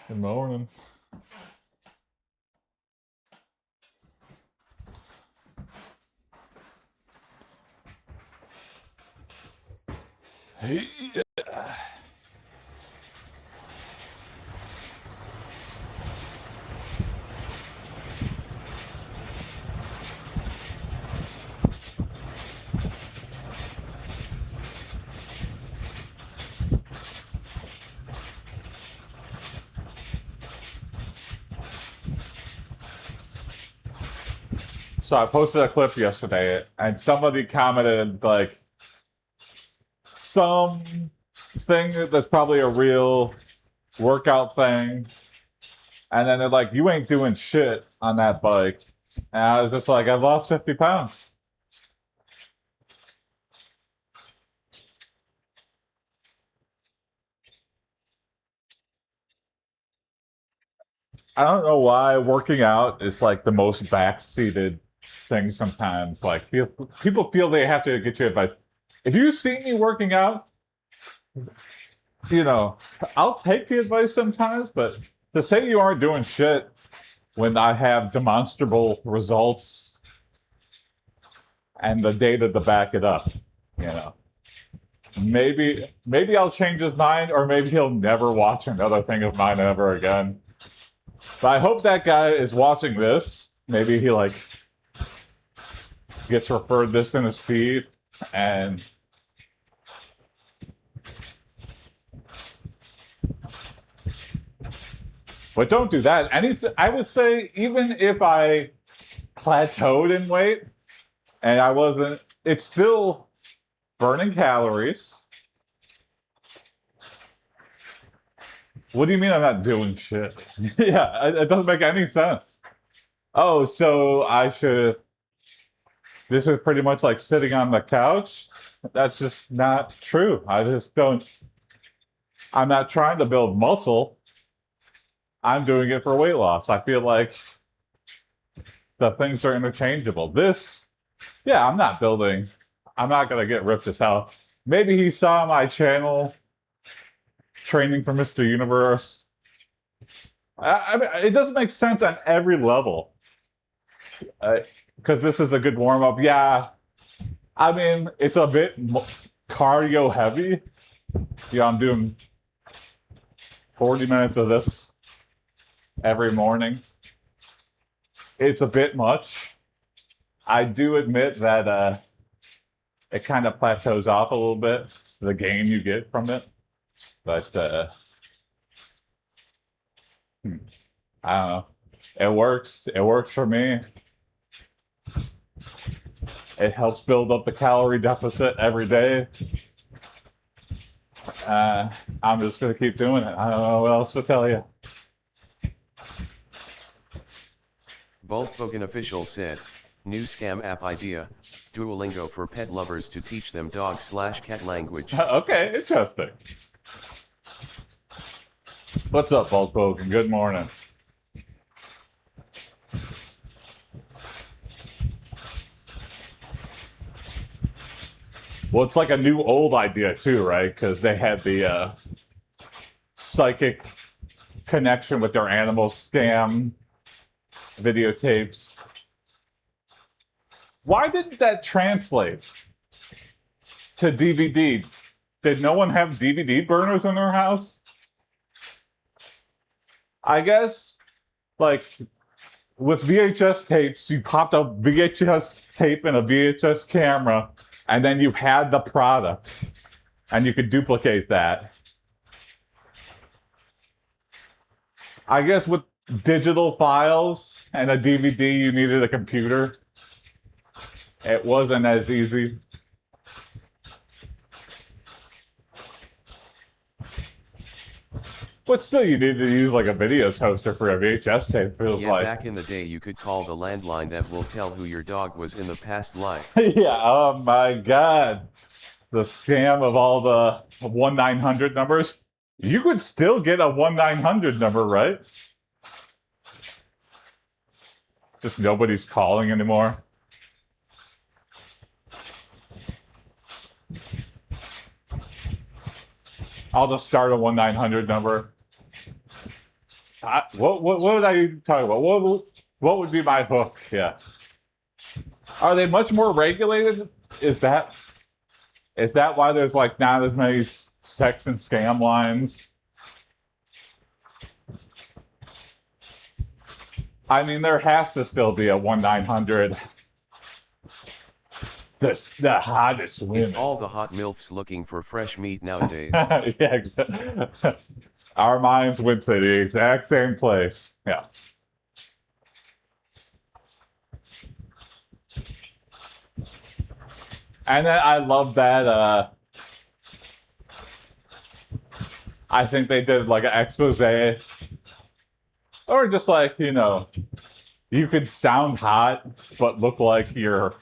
Good morning. Hey. So I posted a clip yesterday, and somebody commented like some thing that's probably a real workout thing, and then they're like, "You ain't doing shit on that bike," and I was just like, "I've lost 50 pounds." I don't know why working out is like the most backseated thing sometimes. Like people feel they have to get your advice. If you see me working out, you know, I'll take the advice sometimes, but to say you aren't doing shit when I have demonstrable results and the data to back it up, you know. Maybe I'll change his mind, or maybe he'll never watch another thing of mine ever again. But I hope that guy is watching this. Maybe he like gets referred this in his feed, and but don't do that. Anything I would say, even if I plateaued in weight and I wasn't, it's still burning calories. What do you mean I'm not doing shit? Yeah, it doesn't make any sense. Oh, so I should. This is pretty much like sitting on the couch. That's just not true. I just don't. I'm not trying to build muscle. I'm doing it for weight loss. I feel like the things are interchangeable. Yeah, I'm not building. I'm not going to get ripped as hell. Maybe he saw my channel training for Mr. Universe. I mean, it doesn't make sense on every level. Because this is a good warm up. Yeah, I mean, it's a bit cardio heavy. Yeah, I'm doing 40 minutes of this every morning. It's a bit much. I do admit that it kind of plateaus off a little bit, the gain you get from it. But I don't know. It works. It works for me. It helps build up the calorie deficit every day. I'm just going to keep doing it. I don't know what else to tell you. Volkswagen official said, new scam app idea, Duolingo for pet lovers to teach them dog/cat language. Okay, interesting. What's up, Volkswagen? Good morning. Well, it's like a new old idea too, right? Because they had the psychic connection with their animal scam videotapes. Why didn't that translate to DVD? Did no one have DVD burners in their house? I guess, like, with VHS tapes, you popped a VHS tape in a VHS camera, and then you had the product, and you could duplicate that. I guess with digital files and a DVD, you needed a computer. It wasn't as easy. But still, you need to use like a video toaster for a VHS tape. Feels Yeah, like. back in the day you could call the landline that will tell who your dog was in the past life. Yeah, oh my God. The scam of all the 1-900 numbers. You could still get a 1-900 number, right? Just nobody's calling anymore. I'll just start a 1-900 number. What would I talk about? What would be my hook? Yeah. Are they much more regulated? Is that why there's like not as many sex and scam lines? I mean, there has to still be a 1-900. The hottest women. It's all the hot MILFs looking for fresh meat nowadays. Yeah, our minds went to the exact same place. Yeah. And then I love that. I think they did like an expose, or just like, you could sound hot but look like your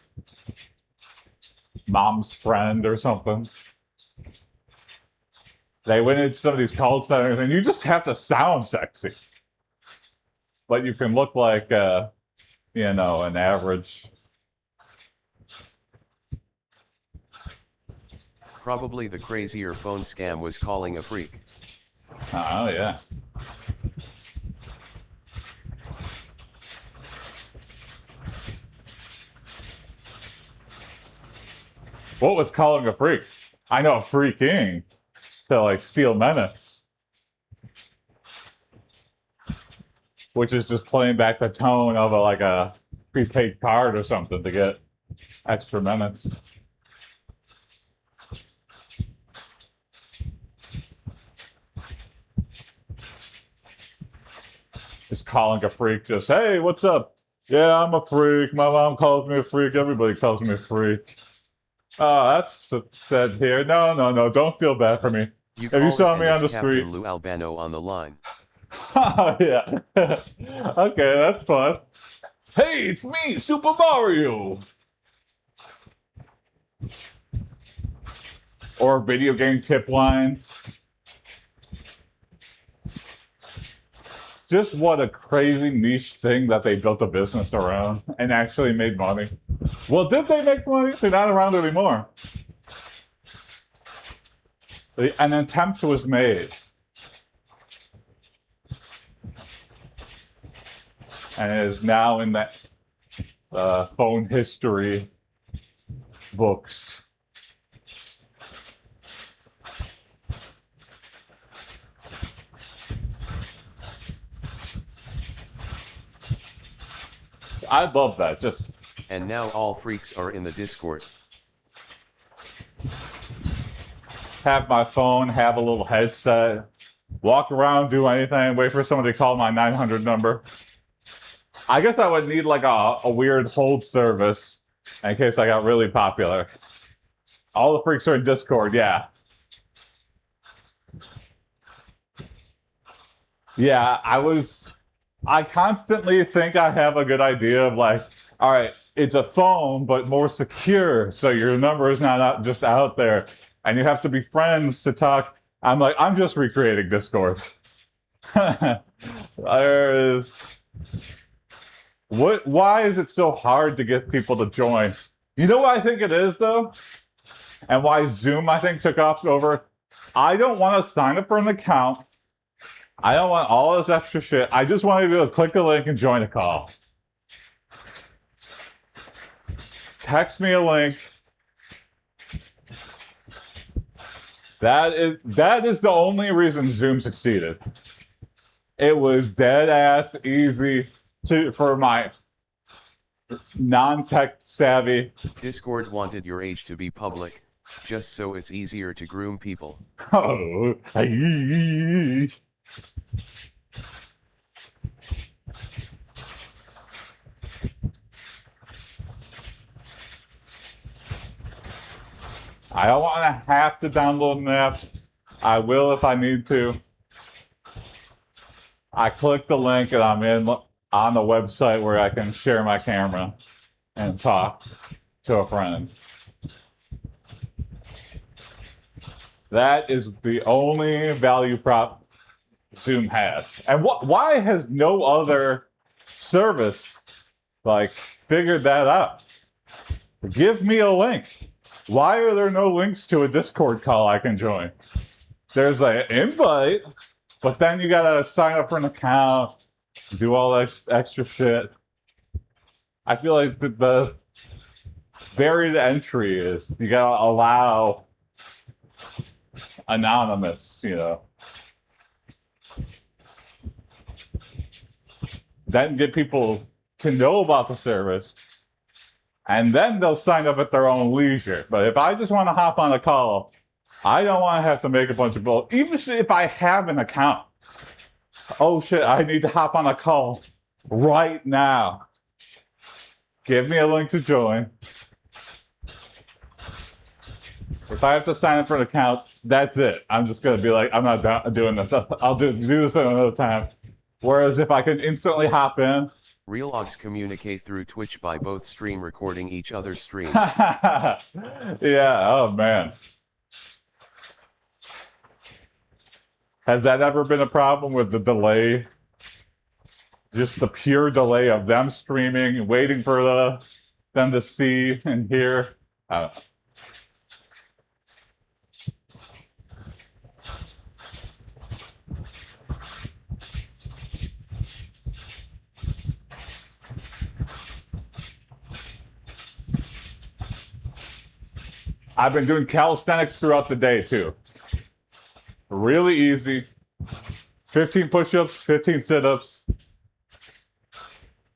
mom's friend or something. They went into some of these call centers and you just have to sound sexy, but you can look like an average. Probably the crazier phone scam was calling a freak. Oh yeah. What was calling a freak? I know freaking to like steal minutes, which is just playing back the tone of a prepaid card or something to get extra minutes. Just calling a freak, just, hey, what's up? Yeah, I'm a freak. My mom calls me a freak. Everybody calls me a freak. Oh, that's said here. No. Don't feel bad for me. If you saw me on the street. Captain Lou Albano on the line. Oh, yeah. Okay, that's fun. Hey, it's me, Super Mario. Or video game tip lines. Just what a crazy niche thing that they built a business around and actually made money. Well, did they make money? They're not around anymore. An attempt was made. And it is now in the phone history books. I love that. And now all freaks are in the Discord. Have my phone, have a little headset, walk around, do anything, wait for somebody to call my 900 number. I guess I would need like a weird hold service in case I got really popular. All the freaks are in Discord, yeah. Yeah, I constantly think I have a good idea of like, all right, it's a phone, but more secure. So your number is not just out there and you have to be friends to talk. I'm like, I'm just recreating Discord. Why is it so hard to get people to join? You know what I think it is though? And why Zoom, I think, took off over? I don't want to sign up for an account. I don't want all this extra shit. I just want to be able to click a link and join a call. Text me a link. That is the only reason Zoom succeeded. It was dead ass easy for my non-tech savvy. Discord wanted your age to be public, just so it's easier to groom people. Oh, I don't want to have to download an app. I will if I need to. I click the link and I'm on the website where I can share my camera and talk to a friend. That is the only value prop Zoom has. And why has no other service figured that out? Give me a link. Why are there no links to a Discord call I can join? There's an invite, But then you gotta sign up for an account, do all that extra shit. I feel like the barrier to entry is you gotta allow anonymous, then get people to know about the service, and then they'll sign up at their own leisure. But if I just want to hop on a call, I don't want to have to make a bunch of bull. Even if I have an account, oh shit, I need to hop on a call right now. Give me a link to join. If I have to sign up for an account, that's it. I'm just gonna be like, I'm not doing this. I'll do this another time. Whereas if I can instantly hop in. Realogs communicate through Twitch by both stream recording each other's streams. Yeah, oh man. Has that ever been a problem with the delay? Just the pure delay of them streaming and waiting for them to see and hear? I don't know. I've been doing calisthenics throughout the day too. Really easy. 15 push-ups, 15 sit-ups,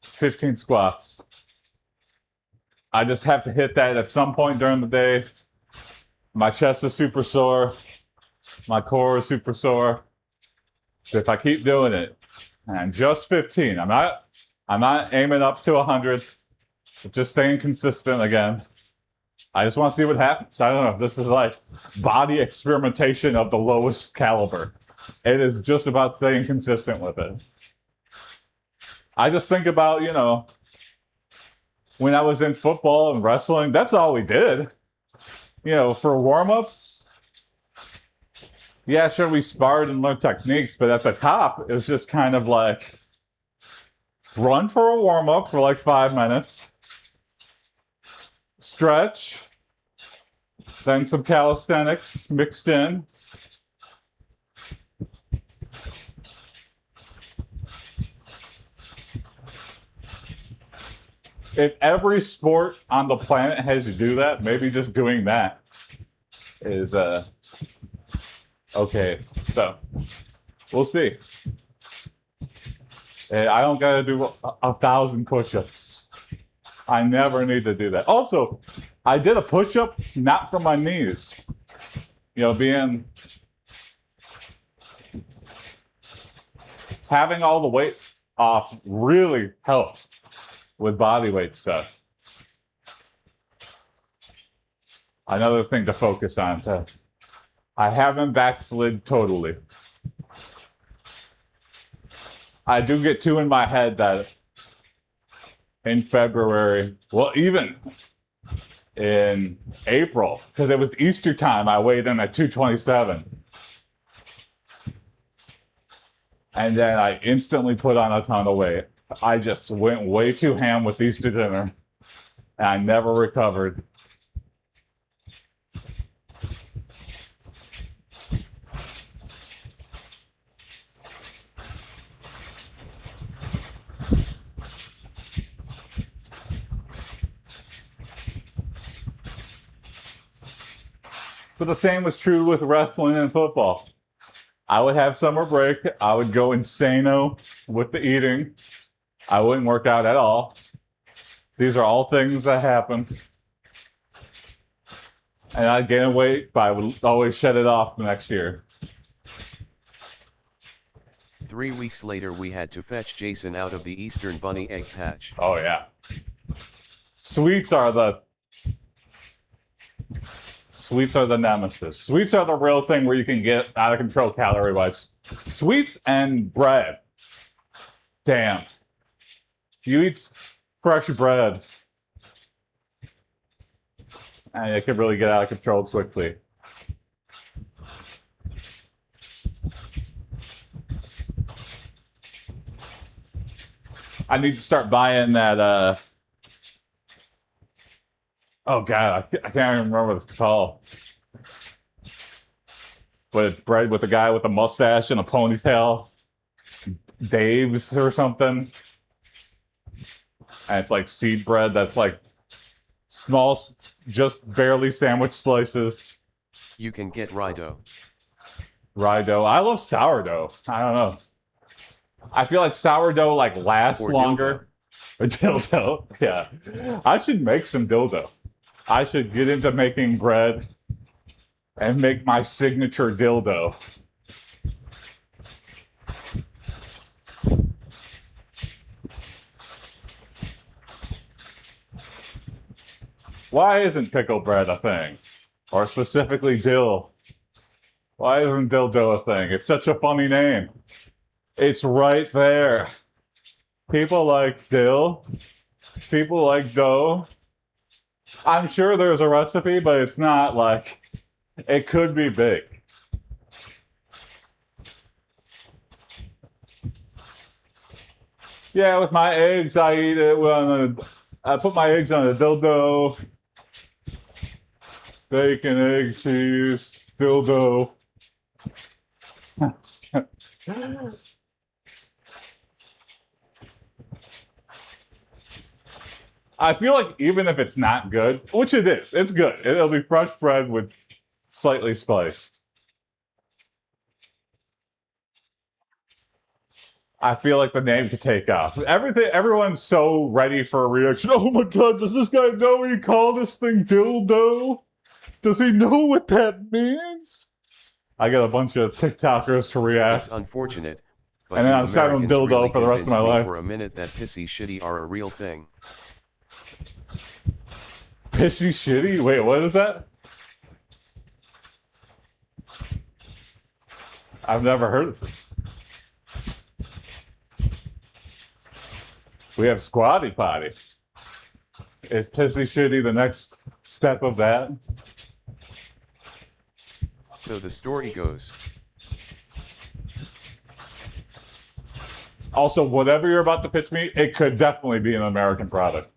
15 squats. I just have to hit that at some point during the day. My chest is super sore. My core is super sore. So if I keep doing it, and just 15, I'm not aiming up to 100, just staying consistent again. I just want to see what happens. I don't know. This is like body experimentation of the lowest caliber. It is just about staying consistent with it. I just think about, when I was in football and wrestling, that's all we did. For warm-ups, yeah, sure, we sparred and learned techniques, but at the top, it was just kind of like run for a warm-up for like 5 minutes. Stretch, then some calisthenics mixed in. If every sport on the planet has to do that, maybe just doing that is okay. So we'll see. I don't gotta do 1,000 push-ups. I never need to do that. Also, I did a push-up not from my knees. Having all the weight off really helps with body weight stuff. Another thing to focus on. I haven't backslid totally. I do get too in my head that in February, well, even in April, because it was Easter time, I weighed in at 227. And then I instantly put on a ton of weight. I just went way too ham with Easter dinner, and I never recovered. But the same was true with wrestling and football. I would have summer break. I would go insano with the eating. I wouldn't work out at all. These are all things that happened. And I'd gain weight, but I would always shed it off the next year. 3 weeks later we had to fetch Jason out of the Eastern Bunny egg patch. Oh yeah. Sweets are the nemesis. Sweets are the real thing where you can get out of control calorie-wise. Sweets and bread. Damn. You eat fresh bread, and it can really get out of control quickly. I need to start buying that, oh god, I can't even remember what it's called. but it's bread with a guy with a mustache and a ponytail, Dave's or something. And it's like seed bread that's like small, just barely sandwich slices. You can get rye dough. Rye dough. I love sourdough. I don't know. I feel like sourdough like lasts Or longer. Or dildo. Yeah. I should make some dildo. I should get into making bread and make my signature dildo. Why isn't pickle bread a thing? Or specifically dill? Why isn't dildo a thing? It's such a funny name. It's right there. People like dill. People like dough. I'm sure there's a recipe, but it's not like... It could be big. Yeah, with my eggs, I eat it I put my eggs on a dildo. Bacon, egg, cheese, dildo. I feel like even if it's not good, which it is, it's good. It'll be fresh bread with slightly spiced. I feel like the name could take off. Everyone's so ready for a reaction. Oh my god, does this guy know he called this thing dildo? Does he know what that means? I got a bunch of TikTokers to react. It's unfortunate, but and then I'm sounding dildo really for the rest of my life. For a minute that pissy shitty are a real thing. Pissy shitty? Wait, what is that? I've never heard of this. We have squatty potty. Is pissy shitty the next step of that? So the story goes. Also, whatever you're about to pitch me, it could definitely be an American product.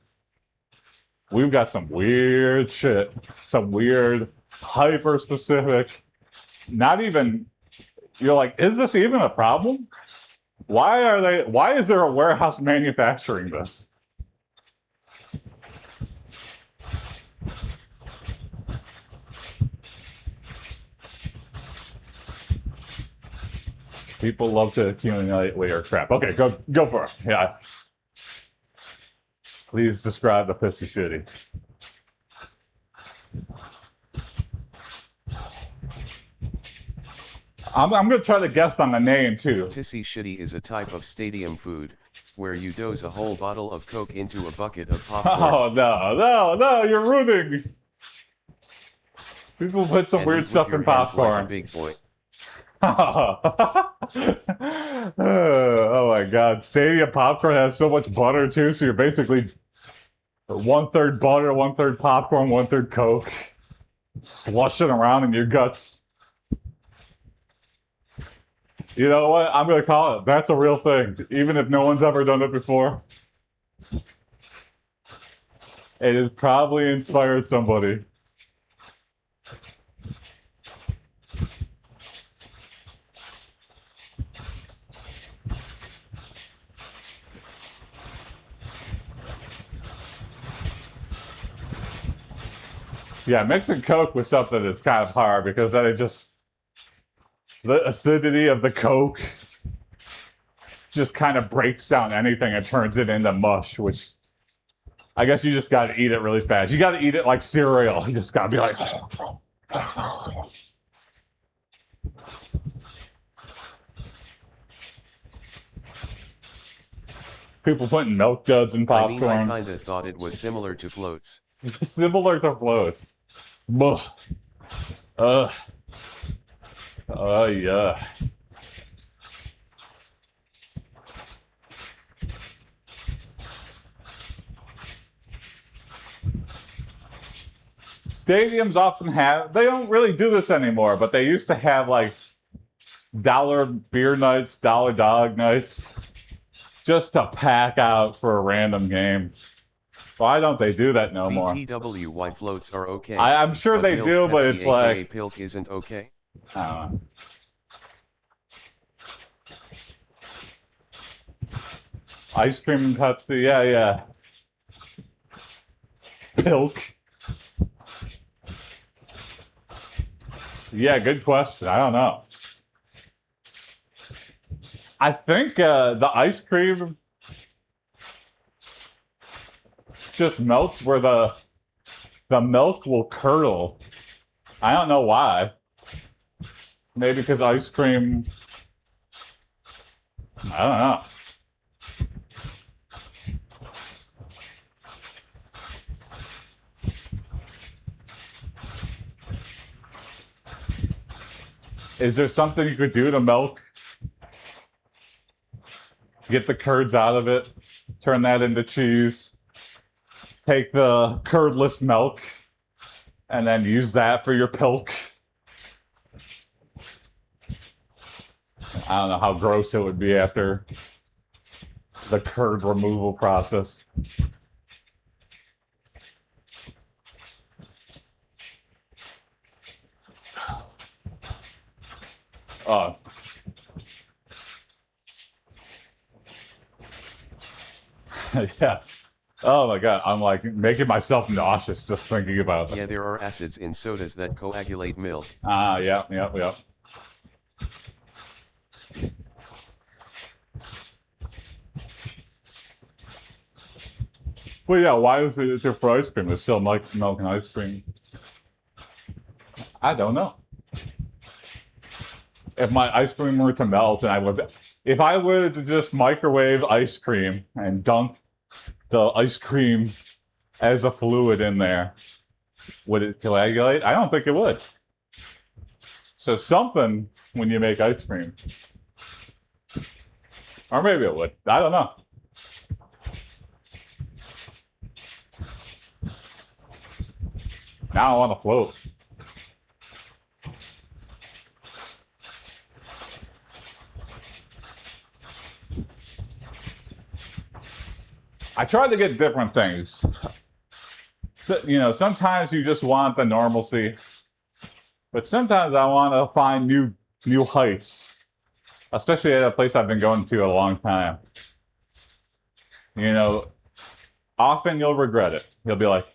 We've got some weird shit. Some weird, hyper-specific, not even... You're like, is this even a problem? Why is there a warehouse manufacturing this? People love to accumulate weird crap. Okay, go for it. Yeah. Please describe the pissy shitty. I'm going to try to guess on the name, too. Pissy shitty is a type of stadium food, where you dose a whole bottle of Coke into a bucket of popcorn. Oh, no, you're ruining. People put some weird stuff in popcorn. Like a big boy. Oh my god. Stadium popcorn has so much butter, too, so you're basically 1/3 butter, 1/3 popcorn, 1/3 Coke. Slushing around in your guts. You know what? I'm going to call it. That's a real thing. Even if no one's ever done it before. It has probably inspired somebody. Yeah, mixing Coke with something is kind of hard because then it just... The acidity of the Coke just kind of breaks down anything and turns it into mush, which I guess you just got to eat it really fast. You got to eat it like cereal. You just got to be like... People putting milk duds in popcorn. I mean, I kind of thought it was similar to floats. Similar to floats. Ugh. Oh, yeah. Stadiums often have, they don't really do this anymore, but they used to have like dollar beer nights, dollar dog nights, just to pack out for a random game. Why don't they do that no more? BTWY floats are okay. I'm sure they do, but it's like... Pilk isn't okay. I don't know. Ice cream and Pepsi, yeah, yeah. Milk. Yeah, good question. I don't know. I think the ice cream just melts where the milk will curdle. I don't know why. Maybe because ice cream. I don't know. Is there something you could do to milk? Get the curds out of it, turn that into cheese, take the curdless milk, and then use that for your pilk. I don't know how gross it would be after the curd removal process. Oh. Yeah. Oh my God. I'm like making myself nauseous just thinking about it. Yeah, there are acids in sodas that coagulate milk. Ah, yeah. Well, yeah, why is it there for ice cream? There's still milk and ice cream. I don't know. If my ice cream were to melt and if I were to just microwave ice cream and dunk the ice cream as a fluid in there, would it coagulate? I don't think it would. So something when you make ice cream. Or maybe it would. I don't know. Now I want to float. I try to get different things. So, sometimes you just want the normalcy, but sometimes I want to find new heights, especially at a place I've been going to a long time. Often you'll regret it. You'll be like,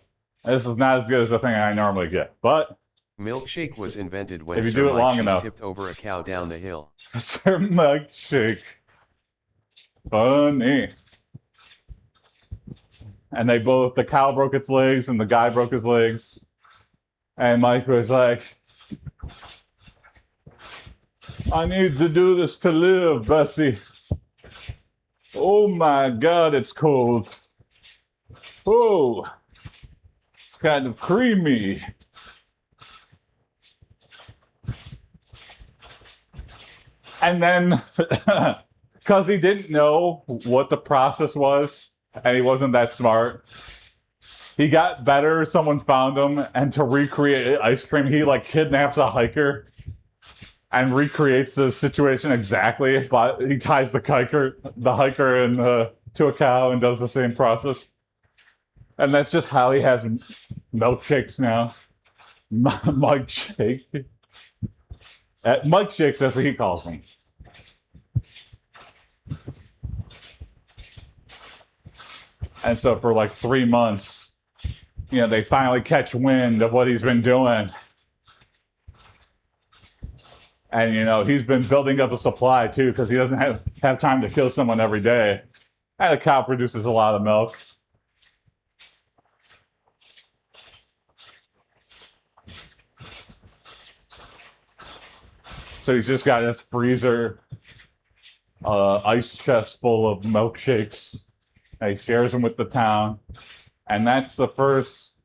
this is not as good as the thing I normally get. But milkshake was invented when if you Sir do it Mike long Sheep enough, tipped over a cow down the hill. Sir milkshake. Funny. And the cow broke its legs and the guy broke his legs. And Mike was like, I need to do this to live, Bessie. Oh my God, it's cold. Oh, it's kind of creamy. And then, because he didn't know what the process was, and he wasn't that smart, he got better. Someone found him, and to recreate ice cream, he kidnaps a hiker and recreates the situation exactly. But he ties the hiker in to a cow and does the same process. And that's just how he has milkshakes now. Mike Shake. Mike Shakes, that's what he calls them. And so for 3 months, they finally catch wind of what he's been doing. And, he's been building up a supply too, because he doesn't have time to kill someone every day. And a cow produces a lot of milk. So he's just got this freezer, ice chest full of milkshakes. And he shares them with the town. And that's the first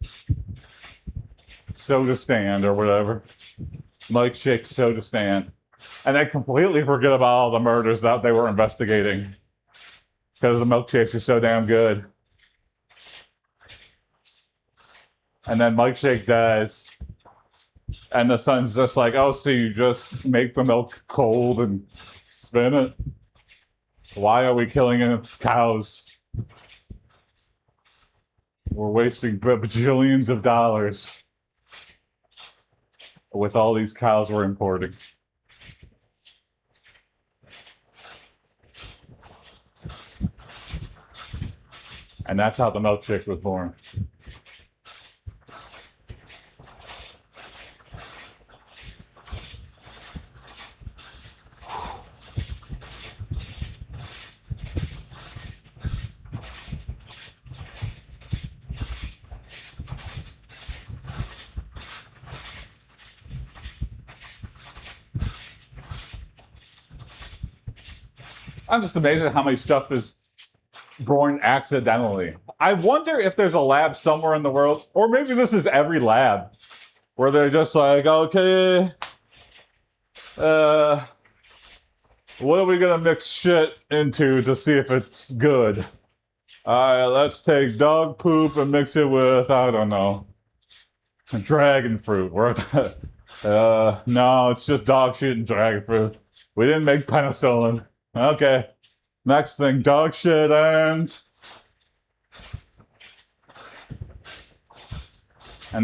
soda stand or whatever. Milkshake soda stand. And they completely forget about all the murders that they were investigating. Because the milkshakes are so damn good. And then Milkshake dies. And the son's just like, oh, so you just make the milk cold and spin it? Why are we killing cows? We're wasting bajillions of dollars. with all these cows we're importing. And that's how the milkshake was born. I'm just amazed at how many stuff is born accidentally. I wonder if there's a lab somewhere in the world, or maybe this is every lab, where they're just like, okay, what are we gonna mix shit into to see if it's good? Alright, let's take dog poop and mix it with, I don't know, dragon fruit. No, it's just dog shit and dragon fruit. We didn't make penicillin. Okay. Next thing, dog shit and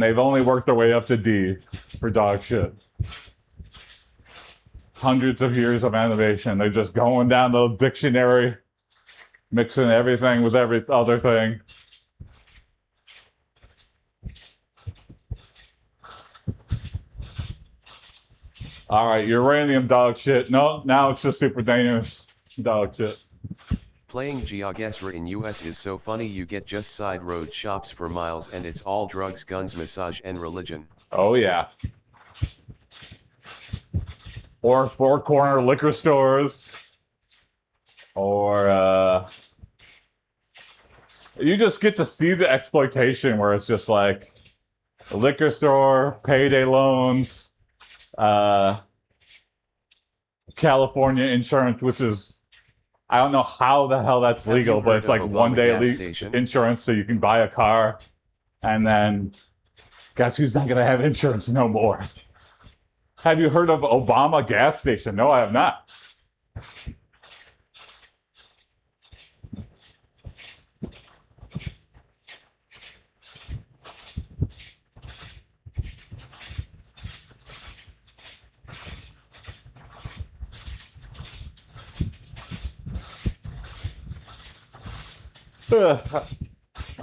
they've only worked their way up to D for dog shit. Hundreds of years of innovation. They're just going down the dictionary, mixing everything with every other thing. All right, uranium dog shit. No, now it's just super dangerous dog shit. Playing GeoGuessr in US is so funny. You get just side road shops for miles and it's all drugs, guns, massage, and religion. Oh yeah. Or four-corner liquor stores. Or you just get to see the exploitation where it's just like a liquor store, payday loans, California insurance, which is, I don't know how the hell that's legal, but it's like one day insurance so you can buy a car. And then guess who's not going to have insurance no more? Have you heard of Obama gas station? No, I have not.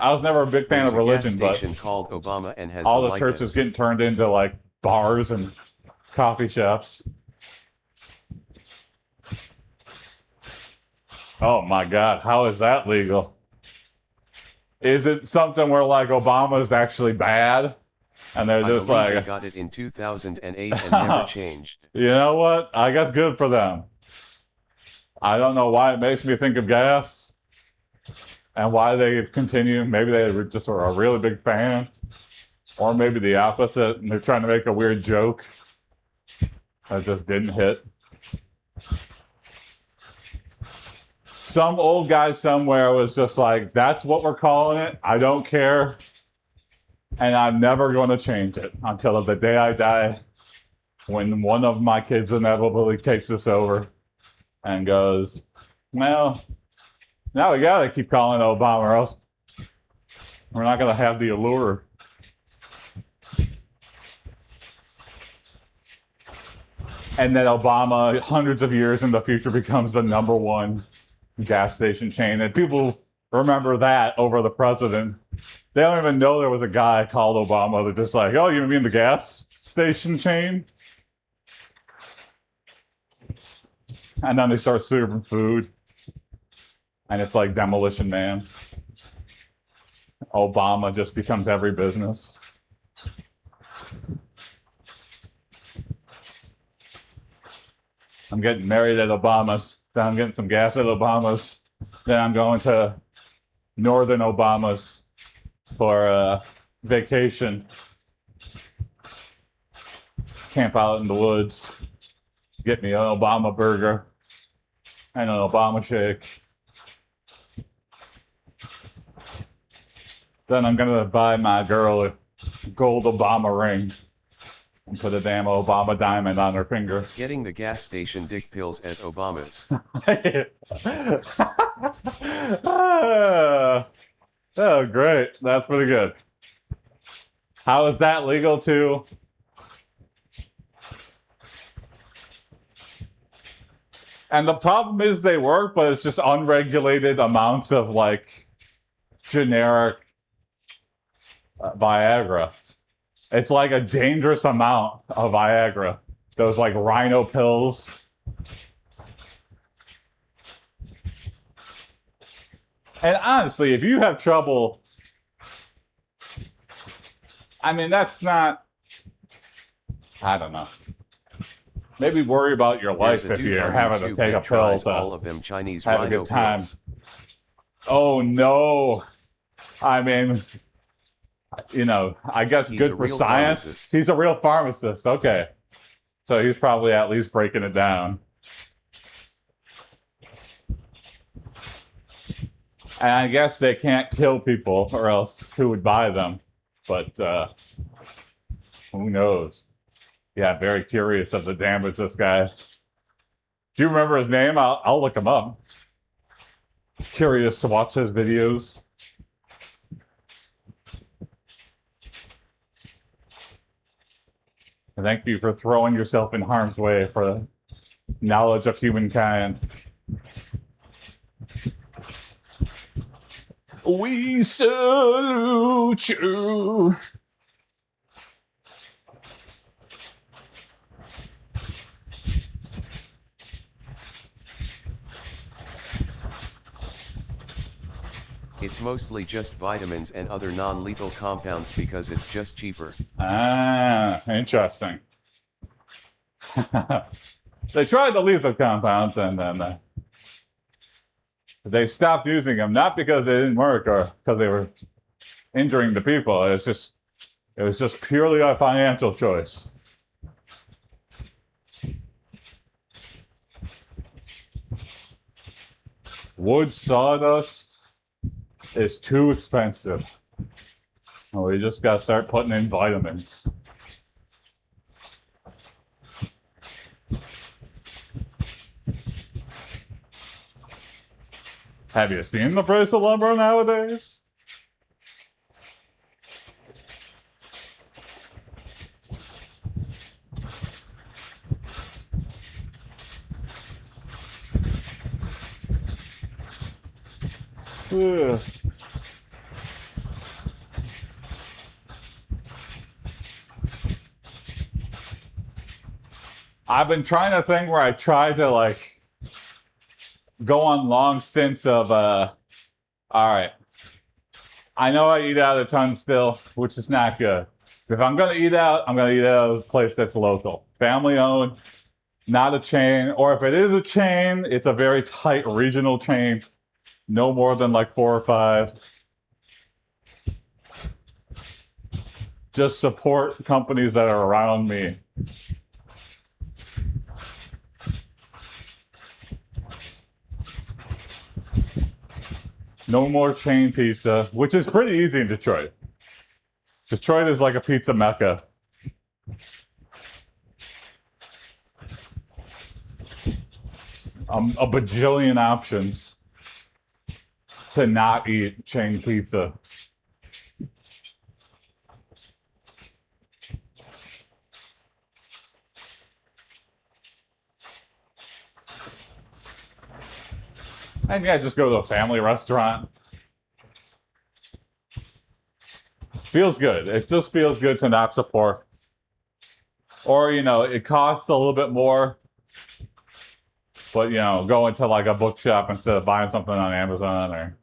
I was never a big fan of religion, but called Obama and has all the churches getting turned into like bars and coffee shops. Oh my God, how is that legal? Is it something where like Obama's actually bad, and they're just like, they got it in 2008 and never changed. You know what? I guess good for them. I don't know why it makes me think of gas. And why they continue, maybe they just are a really big fan, or maybe the opposite, and they're trying to make a weird joke that just didn't hit. Some old guy somewhere was just like, that's what we're calling it, I don't care, and I'm never going to change it until the day I die, when one of my kids inevitably takes this over and goes, well, now we gotta keep calling it Obama, or else we're not gonna have the allure. And then Obama, hundreds of years in the future, becomes the #1 gas station chain. And people remember that over the president. They don't even know there was a guy called Obama. They're just like, oh, you mean the gas station chain? And then they start serving food. And it's like Demolition Man. Obama just becomes every business. I'm getting married at Obama's. Then I'm getting some gas at Obama's. Then I'm going to Northern Obama's for a vacation. Camp out in the woods. Get me an Obama burger and an Obama shake. Then I'm going to buy my girl a gold Obama ring and put a damn Obama diamond on her finger. Getting the gas station dick pills at Obama's. Oh, great. That's pretty good. How is that legal too? And the problem is they work, but it's just unregulated amounts of like generic Viagra. It's like a dangerous amount of Viagra. Those like rhino pills. And honestly, if you have trouble, I mean, that's not, I don't know. Maybe worry about your life if you're having to take a pill to all of them Chinese have a rhino good time. pills. Oh no. I mean, you know, I guess He's good a for real science. pharmacist. He's a real pharmacist. Okay. So he's probably at least breaking it down. And I guess they can't kill people or else who would buy them? But who knows? Yeah, very curious of the damage this guy. Do you remember his name? I'll look him up. Curious to watch his videos. And thank you for throwing yourself in harm's way for the knowledge of humankind. We salute you. It's mostly just vitamins and other non-lethal compounds because it's just cheaper. Ah, interesting. They tried the lethal compounds and then they stopped using them, not because they didn't work or because they were injuring the people. It was just purely a financial choice. Wood sawdust is too expensive. Well, we just gotta start putting in vitamins. Have you seen the price of lumber nowadays? Ugh. I've been trying a thing where I try to like go on long stints of all right, I know I eat out a ton still, which is not good. If I'm gonna eat out, I'm gonna eat out of a place that's local, family owned, not a chain, or if it is a chain, it's a very tight regional chain, no more than like 4 or 5. Just support companies that are around me. No more chain pizza, which is pretty easy in Detroit. Detroit is like a pizza mecca. A bajillion options to not eat chain pizza. And yeah, just go to a family restaurant. Feels good. It just feels good to not support. Or, you know, it costs a little bit more, but, you know, go into like a bookshop instead of buying something on Amazon or.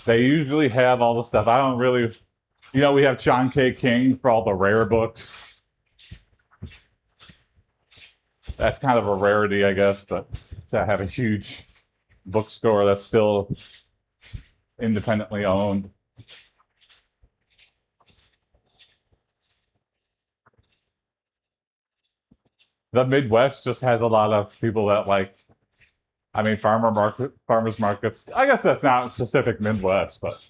They usually have all the stuff. I don't really, you know, we have John K. King for all the rare books. That's kind of a rarity, I guess, but to have a huge bookstore that's still independently owned. The Midwest just has a lot of people that like, I mean, farmers markets. I guess that's not specific Midwest, but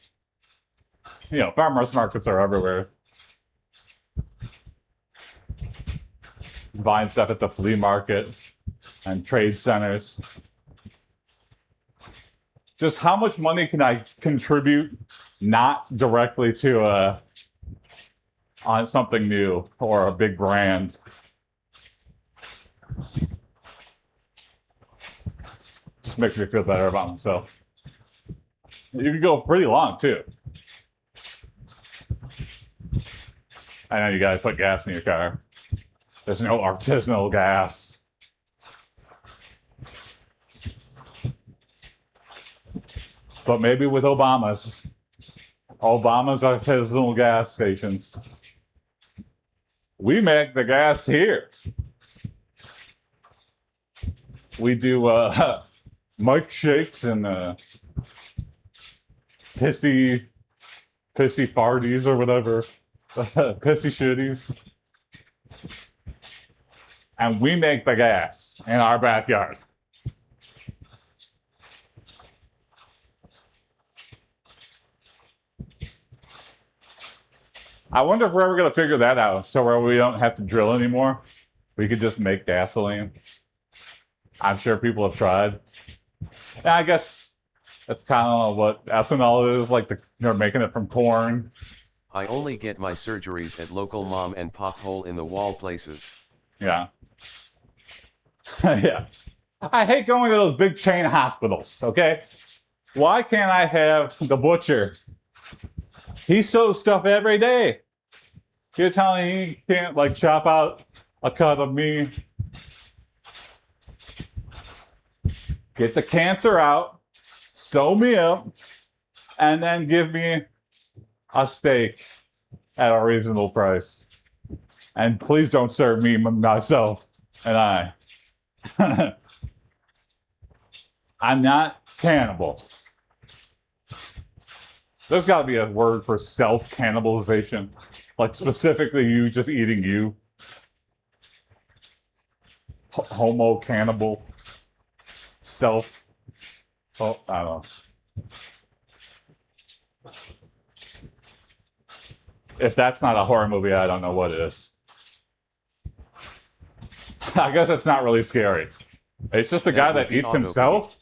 you know, farmers markets are everywhere. Buying stuff at the flea market and trade centers. Just how much money can I contribute not directly to on something new or a big brand? Just makes me feel better about myself. You can go pretty long too. I know you gotta put gas in your car. There's no artisanal gas. But maybe with Obama's artisanal gas stations. We make the gas here. We do Mike shakes and pissy farties or whatever. Pissy shitties. And we make the gas in our backyard. I wonder if we're ever going to figure that out so where we don't have to drill anymore. We could just make gasoline. I'm sure people have tried. And I guess that's kind of what ethanol is, like they're making it from corn. I only get my surgeries at local mom and pop hole in the wall places. Yeah. Yeah. I hate going to those big chain hospitals, okay? Why can't I have the butcher? He sews stuff every day. You're telling me he can't like chop out a cut of me, get the cancer out, sew me up, and then give me a steak at a reasonable price. And please don't serve me, myself, and I. I'm not cannibal. There's got to be a word for self-cannibalization. Like specifically you just eating you. Homo cannibal. Self. Oh, I don't know. If that's not a horror movie, I don't know what it is. I guess it's not really scary. It's just a guy that eats himself.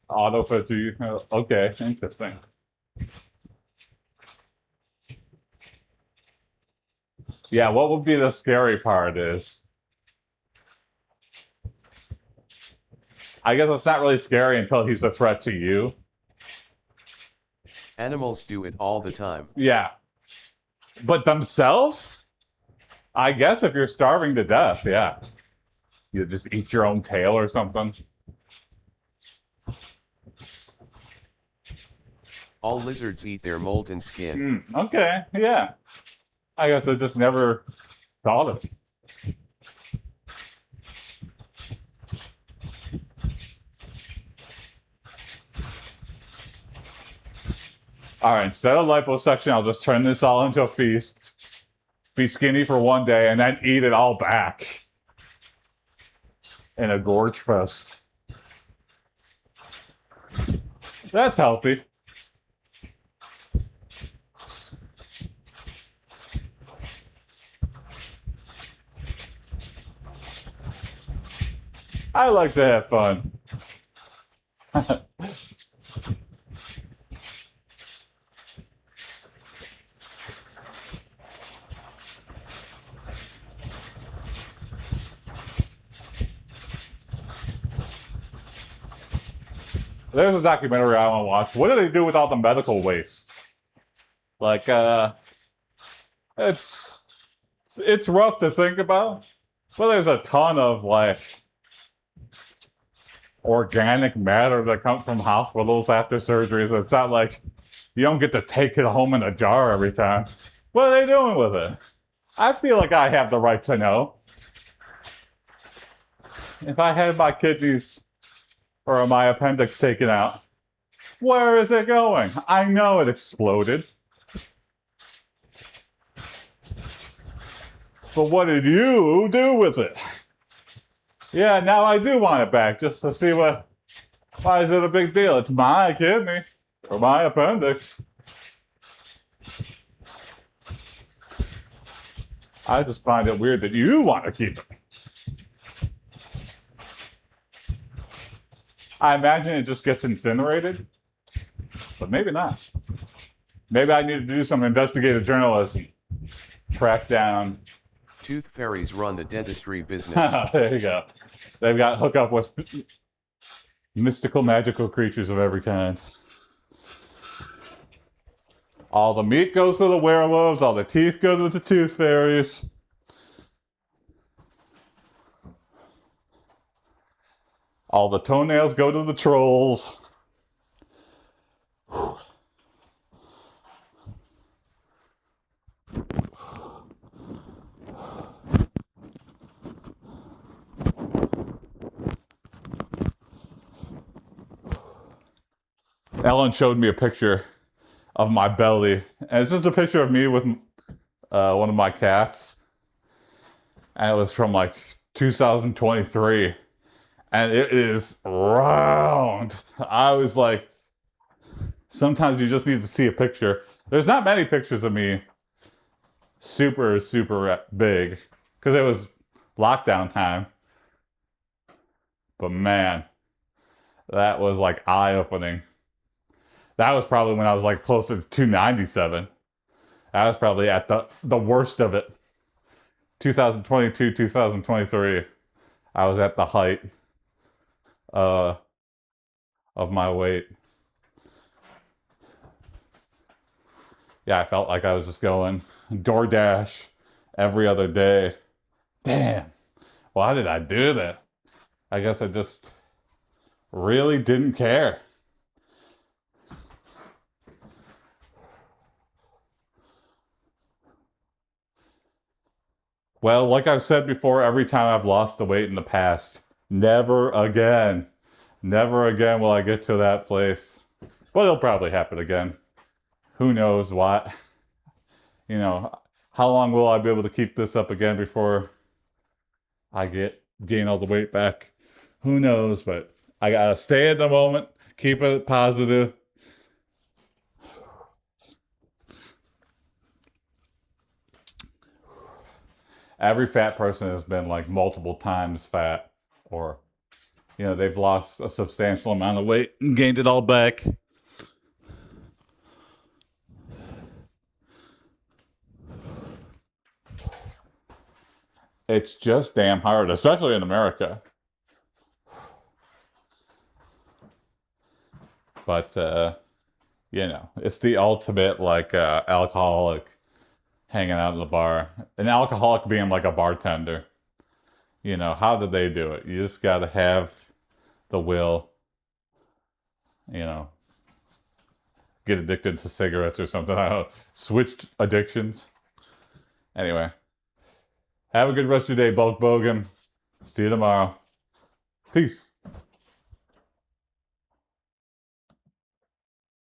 Autophagy. Okay, interesting. Yeah, what would be the scary part is, I guess it's not really scary until he's a threat to you. Animals do it all the time. Yeah. But themselves? I guess if you're starving to death, yeah. You just eat your own tail or something. All lizards eat their molten skin. Okay, yeah. I guess I just never thought of it. All right, instead of liposuction, I'll just turn this all into a feast, be skinny for one day, and then eat it all back in a gorge fest. That's healthy. I like to have fun. There's a documentary I want to watch. What do they do with all the medical waste? Like, it's rough to think about, but there's a ton of like organic matter that comes from hospitals after surgeries. It's not like you don't get to take it home in a jar every time. What are they doing with it? I feel like I have the right to know. If I had my kidneys or my appendix taken out, where is it going? I know it exploded. But what did you do with it? Yeah, now I do want it back just to see why is it a big deal? It's my kidney or my appendix. I just find it weird that you want to keep it. I imagine it just gets incinerated, but maybe not. Maybe I need to do some investigative journalism. Track down. Tooth fairies run the dentistry business. There you go. They've got hook up with mystical, magical creatures of every kind. All the meat goes to the werewolves, all the teeth go to the tooth fairies. All the toenails go to the trolls. Ellen showed me a picture of my belly, and it's just a picture of me with one of my cats, and it was from like 2023, and it is round. I was like, sometimes you just need to see a picture. There's not many pictures of me super big because it was lockdown time, but man, that was like eye-opening. That was probably when I was like closer to 297. I was probably at the worst of it. 2022, 2023. I was at the height of my weight. Yeah, I felt like I was just going DoorDash every other day. Damn. Why did I do that? I guess I just really didn't care. Well, like I've said before, every time I've lost the weight in the past, never again. Never again will I get to that place. But it'll probably happen again. Who knows what? You know, how long will I be able to keep this up again before I gain all the weight back? Who knows? But I gotta stay in the moment, keep it positive. Every fat person has been like multiple times fat, or they've lost a substantial amount of weight and gained it all back. It's just damn hard, especially in America. But it's the ultimate like alcoholic hanging out in the bar. An alcoholic being like a bartender. How did they do it? You just gotta have the will, get addicted to cigarettes or something. I don't know. Switched addictions. Anyway, have a good rest of your day, Bulk Bogan. See you tomorrow. Peace.